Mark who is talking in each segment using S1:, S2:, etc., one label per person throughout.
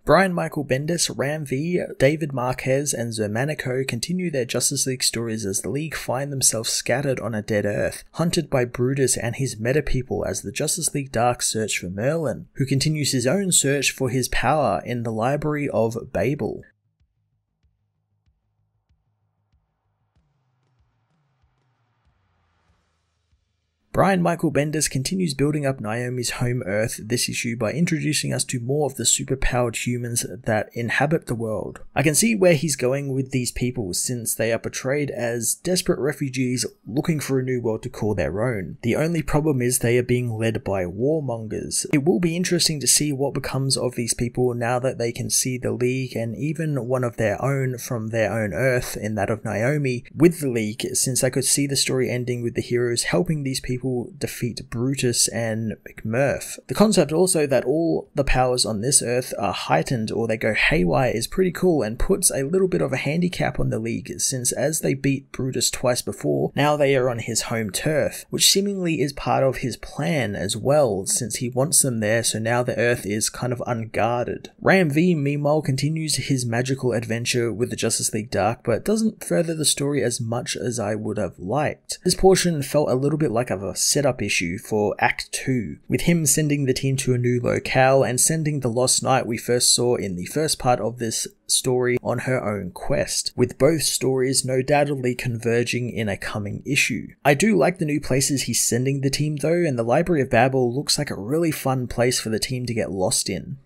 S1: Brian Michael Bendis, Ram V, David Marquez, and Zermanico continue their Justice League stories as the League find themselves scattered on a dead Earth, hunted by Brutus and his meta-people as the Justice League Dark search for Merlin, who continues his own search for his power in the Library of Babel. Brian Michael Bendis continues building up Naomi's home Earth this issue by introducing us to more of the superpowered humans that inhabit the world. I can see where he's going with these people since they are portrayed as desperate refugees looking for a new world to call their own. The only problem is they are being led by warmongers. It will be interesting to see what becomes of these people now that they can see the League and even one of their own from their own Earth, in that of Naomi, with the League, since I could see the story ending with the heroes helping these people defeat Brutus and McMurph. The concept also that all the powers on this Earth are heightened or they go haywire is pretty cool and puts a little bit of a handicap on the League, since as they beat Brutus twice before, now they are on his home turf, which seemingly is part of his plan as well, since he wants them there, so now the Earth is kind of unguarded. Ram V meanwhile continues his magical adventure with the Justice League Dark, but doesn't further the story as much as I would have liked. This portion felt a little bit like a setup issue for Act 2, with him sending the team to a new locale and sending the Lost Knight we first saw in the first part of this story on her own quest, with both stories no doubtedly converging in a coming issue. I do like the new places he's sending the team though, and the Library of Babel looks like a really fun place for the team to get lost in.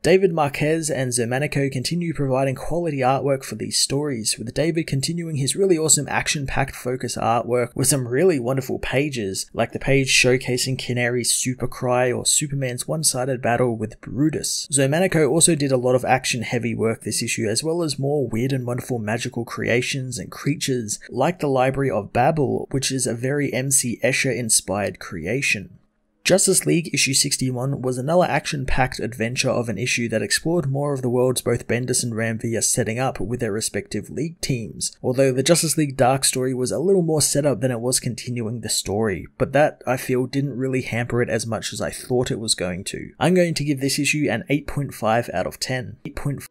S1: David Marquez and Zermanico continue providing quality artwork for these stories, with David continuing his really awesome action-packed focus artwork with some really wonderful pages, like the page showcasing Canary's super cry or Superman's one-sided battle with Brutus. Zermanico also did a lot of action-heavy work this issue, as well as more weird and wonderful magical creations and creatures, like the Library of Babel, which is a very MC Escher-inspired creation. Justice League issue 61 was another action-packed adventure of an issue that explored more of the worlds both Bendis and Ram V are setting up with their respective League teams, although the Justice League Dark story was a little more set up than it was continuing the story, but that, I feel, didn't really hamper it as much as I thought it was going to. I'm going to give this issue an 8.5 out of 10. 8.5.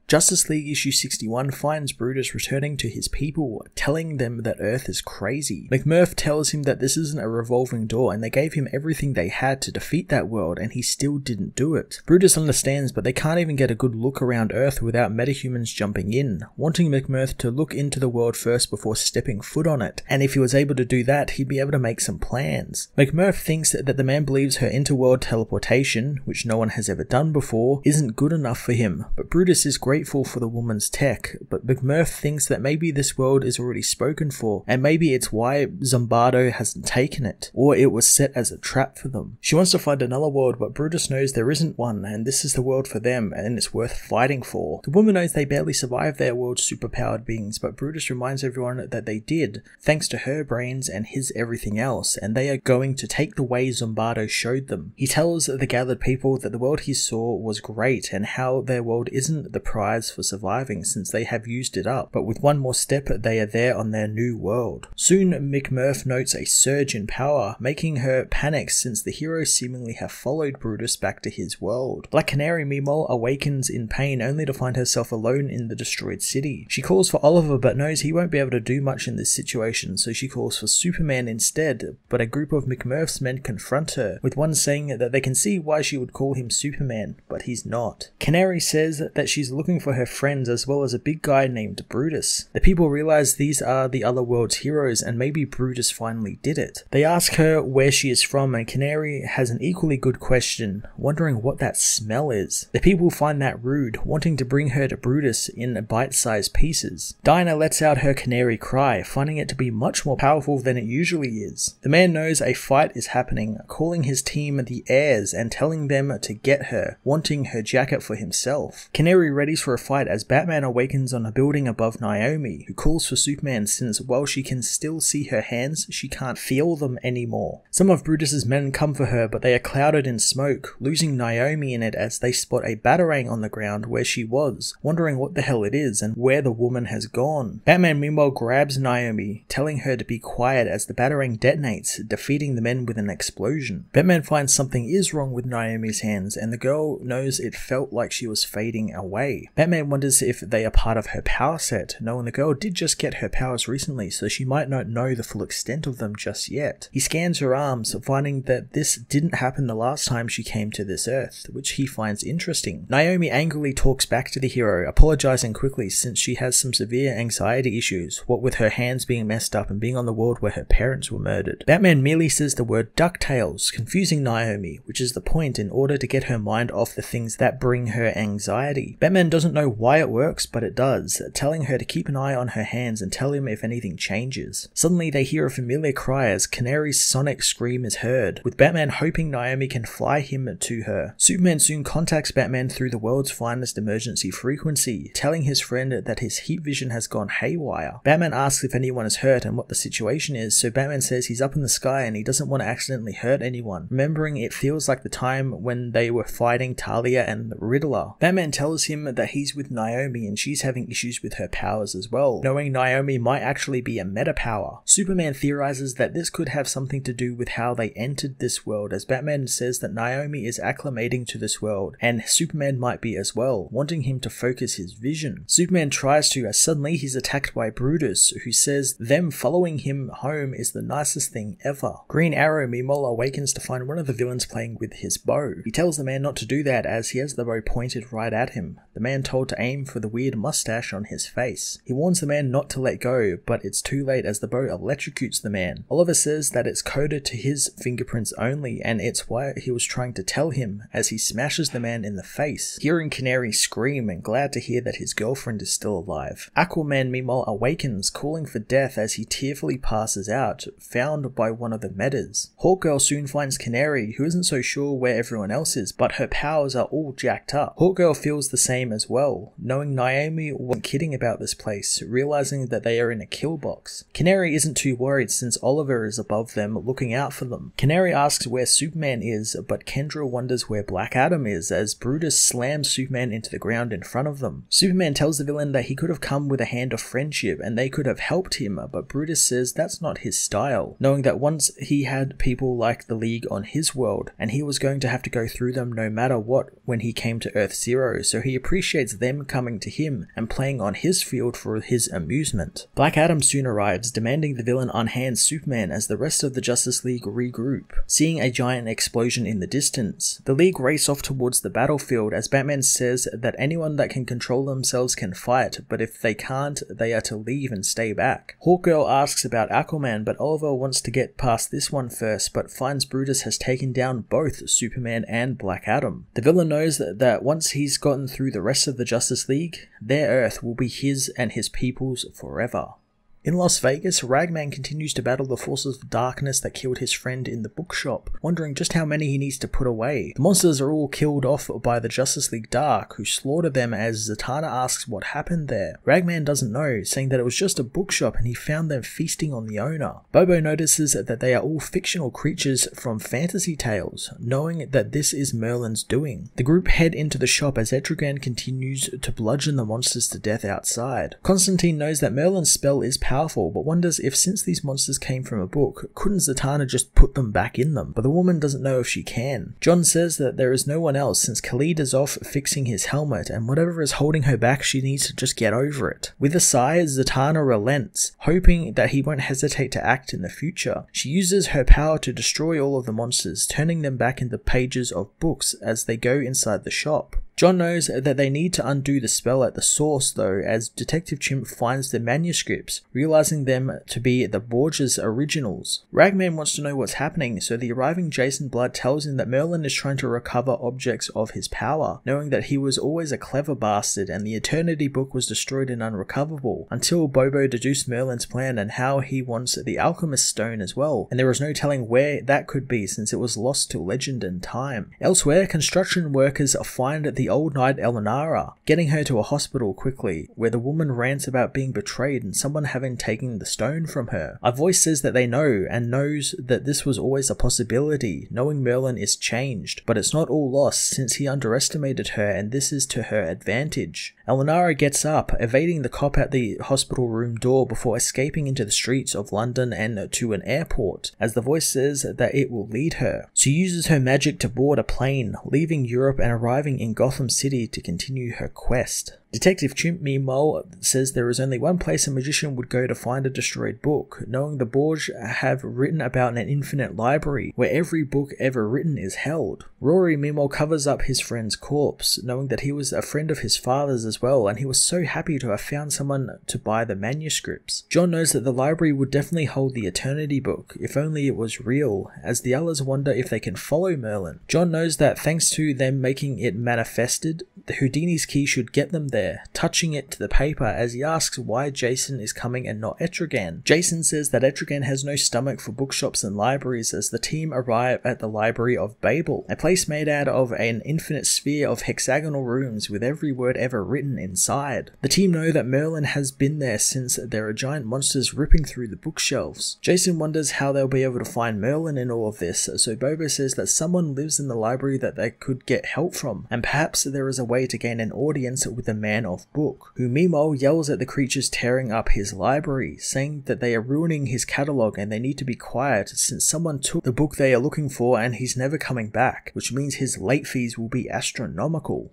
S1: Justice League issue 61 finds Brutus returning to his people, telling them that Earth is crazy. McMurph tells him that this isn't a revolving door and they gave him everything they had to defeat that world and he still didn't do it. Brutus understands, but they can't even get a good look around Earth without metahumans jumping in, wanting McMurph to look into the world first before stepping foot on it, and if he was able to do that, he'd be able to make some plans. McMurph thinks that the man believes her interworld teleportation, which no one has ever done before, isn't good enough for him, but Brutus is grateful for the woman's tech, but McMurph thinks that maybe this world is already spoken for, and maybe it's why Zombardo hasn't taken it, or it was set as a trap for them. She wants to find another world, but Brutus knows there isn't one, and this is the world for them, and it's worth fighting for. The woman knows they barely survived their world's superpowered beings, but Brutus reminds everyone that they did, thanks to her brains and his everything else, and they are going to take the way Zombardo showed them. He tells the gathered people that the world he saw was great, and how their world isn't the prize for surviving since they have used it up, but with one more step they are there on their new world. Soon McMurph notes a surge in power, making her panic since the heroes seemingly have followed Brutus back to his world. Black Canary meanwhile awakens in pain only to find herself alone in the destroyed city. She calls for Oliver but knows he won't be able to do much in this situation, so she calls for Superman instead, but a group of McMurph's men confront her, with one saying that they can see why she would call him Superman, but he's not. Canary says that she's looking for her friends as well as a big guy named Brutus. The people realize these are the other world's heroes and maybe Brutus finally did it. They ask her where she is from and Canary has an equally good question, wondering what that smell is. The people find that rude, wanting to bring her to Brutus in bite-sized pieces. Dinah lets out her canary cry, finding it to be much more powerful than it usually is. The man knows a fight is happening, calling his team the Heirs and telling them to get her, wanting her jacket for himself. Canary readies readies for a fight as Batman awakens on a building above Naomi, who calls for Superman since while she can still see her hands, she can't feel them anymore. Some of Brutus's men come for her, but they are clouded in smoke, losing Naomi in it as they spot a batarang on the ground where she was, wondering what the hell it is and where the woman has gone. Batman meanwhile grabs Naomi, telling her to be quiet as the batarang detonates, defeating the men with an explosion. Batman finds something is wrong with Naomi's hands, and the girl knows it felt like she was fading away. Batman wonders if they are part of her power set, knowing the girl did just get her powers recently, so she might not know the full extent of them just yet. He scans her arms, finding that this didn't happen the last time she came to this earth, which he finds interesting. Naomi angrily talks back to the hero, apologizing quickly since she has some severe anxiety issues, what with her hands being messed up and being on the world where her parents were murdered. Batman merely says the word DuckTales, confusing Naomi, which is the point in order to get her mind off the things that bring her anxiety. Batman doesn't know why it works, but it does, telling her to keep an eye on her hands and tell him if anything changes. Suddenly they hear a familiar cry as Canary's sonic scream is heard, with Batman hoping Naomi can fly him to her. Superman soon contacts Batman through the world's finest emergency frequency, telling his friend that his heat vision has gone haywire. Batman asks if anyone is hurt and what the situation is, so Batman says he's up in the sky and he doesn't want to accidentally hurt anyone, remembering it feels like the time when they were fighting Talia and Riddler. Batman tells him that he's with Naomi and she's having issues with her powers as well, knowing Naomi might actually be a meta power. Superman theorizes that this could have something to do with how they entered this world, as Batman says that Naomi is acclimating to this world, and Superman might be as well, wanting him to focus his vision. Superman tries to, as suddenly he's attacked by Brutus, who says them following him home is the nicest thing ever. Green Arrow meanwhile awakens to find one of the villains playing with his bow. He tells the man not to do that as he has the bow pointed right at him, the man told to aim for the weird mustache on his face. He warns the man not to let go, but it's too late as the bow electrocutes the man. Oliver says that it's coded to his fingerprints only, and it's why he was trying to tell him as he smashes the man in the face. Hearing Canary scream and glad to hear that his girlfriend is still alive. Aquaman meanwhile awakens, calling for death as he tearfully passes out, found by one of the metas. Hawkgirl soon finds Canary, who isn't so sure where everyone else is, but her powers are all jacked up. Hawkgirl feels the same as well, knowing Naomi wasn't kidding about this place, realizing that they are in a kill box. Canary isn't too worried since Oliver is above them looking out for them. Canary asks where Superman is, but Kendra wonders where Black Adam is as Brutus slams Superman into the ground in front of them. Superman tells the villain that he could have come with a hand of friendship and they could have helped him, but Brutus says that's not his style, knowing that once he had people like the League on his world and he was going to have to go through them no matter what when he came to Earth Zero, so he appreciates them coming to him and playing on his field for his amusement. Black Adam soon arrives, demanding the villain unhand Superman as the rest of the Justice League regroup, seeing a giant explosion in the distance. The League race off towards the battlefield as Batman says that anyone that can control themselves can fight, but if they can't, they are to leave and stay back. Hawkgirl asks about Aquaman, but Oliver wants to get past this one first, but finds Brutus has taken down both Superman and Black Adam. The villain knows that once he's gotten through the rest of the Justice League, their Earth will be his and his people's forever. In Las Vegas, Ragman continues to battle the forces of darkness that killed his friend in the bookshop, wondering just how many he needs to put away. The monsters are all killed off by the Justice League Dark, who slaughtered them as Zatanna asks what happened there. Ragman doesn't know, saying that it was just a bookshop and he found them feasting on the owner. Bobo notices that they are all fictional creatures from fantasy tales, knowing that this is Merlin's doing. The group head into the shop as Etrigan continues to bludgeon the monsters to death outside. Constantine knows that Merlin's spell is powerful, but wonders if since these monsters came from a book, couldn't Zatanna just put them back in them? But the woman doesn't know if she can. John says that there is no one else since Khalid is off fixing his helmet, and whatever is holding her back, she needs to just get over it. With a sigh, Zatanna relents, hoping that he won't hesitate to act in the future. She uses her power to destroy all of the monsters, turning them back into pages of books as they go inside the shop. John knows that they need to undo the spell at the source though, as Detective Chimp finds the manuscripts, realizing them to be the Borges originals. Ragman wants to know what's happening, so the arriving Jason Blood tells him that Merlin is trying to recover objects of his power, knowing that he was always a clever bastard and the Eternity book was destroyed and unrecoverable, until Bobo deduced Merlin's plan and how he wants the Alchemist Stone as well, and there was no telling where that could be since it was lost to legend and time. Elsewhere, construction workers find the old knight Elenara, getting her to a hospital quickly, where the woman rants about being betrayed and someone having taken the stone from her. A voice says that they know, and knows that this was always a possibility, knowing Merlin is changed, but it's not all lost since he underestimated her and this is to her advantage. Elenara gets up, evading the cop at the hospital room door before escaping into the streets of London and to an airport, as the voice says that it will lead her. She uses her magic to board a plane, leaving Europe and arriving in Gotham City to continue her quest. Detective Chimp, meanwhile, says there is only one place a magician would go to find a destroyed book, knowing the Borgia have written about an infinite library, where every book ever written is held. Rory, meanwhile, covers up his friend's corpse, knowing that he was a friend of his father's as well, and he was so happy to have found someone to buy the manuscripts. John knows that the library would definitely hold the Eternity book, if only it was real, as the others wonder if they can follow Merlin. John knows that thanks to them making it manifested, the Houdini's key should get them there, touching it to the paper as he asks why Jason is coming and not Etrigan. Jason says that Etrigan has no stomach for bookshops and libraries as the team arrive at the Library of Babel, a place made out of an infinite sphere of hexagonal rooms with every word ever written inside. The team know that Merlin has been there since there are giant monsters ripping through the bookshelves. Jason wonders how they'll be able to find Merlin in all of this, so Bobo says that someone lives in the library that they could get help from, and perhaps there is a way to gain an audience with the man of book, who meanwhile yells at the creatures tearing up his library, saying that they are ruining his catalogue and they need to be quiet since someone took the book they are looking for and he's never coming back, which means his late fees will be astronomical.